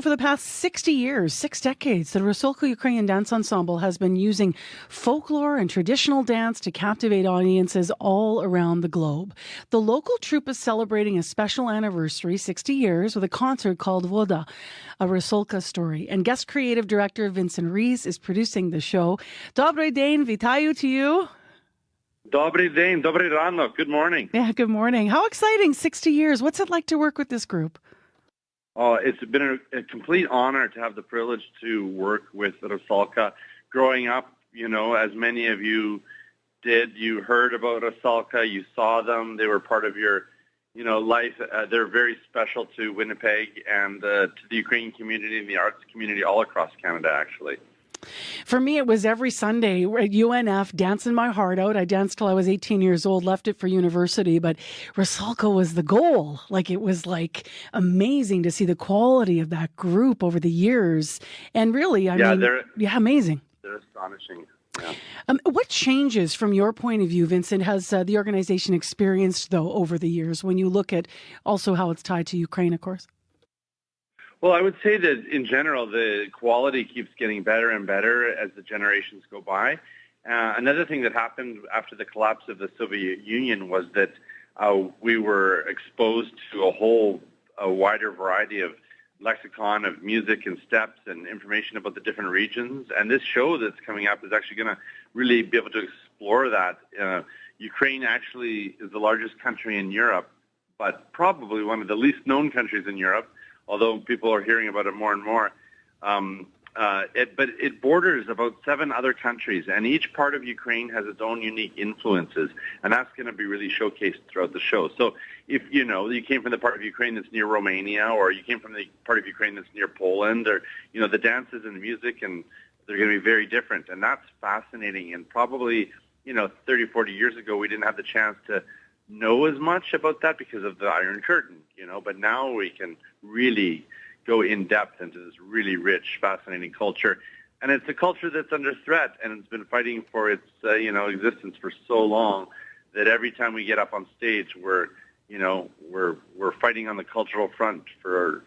For the past 60 years, 6 decades, the Rusalka Ukrainian Dance Ensemble has been using folklore and traditional dance to captivate audiences all around the globe. The local troupe is celebrating a special anniversary, 60 years, with a concert called Voda, a Rusalka Story. And guest creative director Vincent Rees is producing the show. Dobry день, вітаю to you. Dobry день, добрий ранок. Good morning. Yeah, good morning. How exciting, 60 years. What's it like to work with this group? Oh, it's been a complete honor to have the privilege to work with Rusalka. Growing up, as many of you did, you heard about Rusalka, you saw them, they were part of your, life. They're very special to Winnipeg and to the Ukrainian community and the arts community all across Canada, actually. For me, it was every Sunday at UNF, dancing my heart out. I danced till I was 18 years old, left it for university, but Rusalka was the goal. It was amazing to see the quality of that group over the years. And really, amazing. They're astonishing. Yeah. What changes from your point of view, Vincent, has the organization experienced, though, over the years, when you look at also how it's tied to Ukraine, of course? Well, I would say that in general, the quality keeps getting better and better as the generations go by. Another thing that happened after the collapse of the Soviet Union was that we were exposed to a wider variety of lexicon of music and steps and information about the different regions. And this show that's coming up is actually going to really be able to explore that. Ukraine actually is the largest country in Europe, but probably one of the least known countries in Europe, although people are hearing about it more and more. But it borders about 7 other countries, and each part of Ukraine has its own unique influences, and that's going to be really showcased throughout the show. So if, you came from the part of Ukraine that's near Romania, or you came from the part of Ukraine that's near Poland, or, the dances and the music, and they're going to be very different, and that's fascinating. And probably, 30, 40 years ago, we didn't have the chance to know as much about that because of the Iron Curtain, but now we can really go in depth into this really rich, fascinating culture. And it's a culture that's under threat, and it's been fighting for its, existence for so long that every time we get up on stage, we're fighting on the cultural front for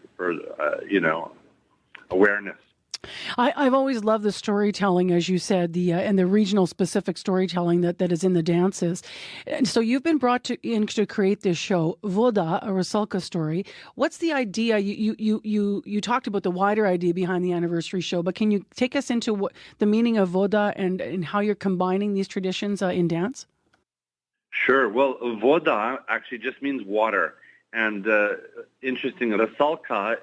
awareness. I've always loved the storytelling, as you said, and the regional specific storytelling that is in the dances. And so you've been brought in to create this show, Voda, a Rusalka Story. What's the idea? You talked about the wider idea behind the anniversary show, but can you take us into what the meaning of Voda and how you're combining these traditions in dance? Sure. Well, Voda actually just means water. And interesting, Rusalka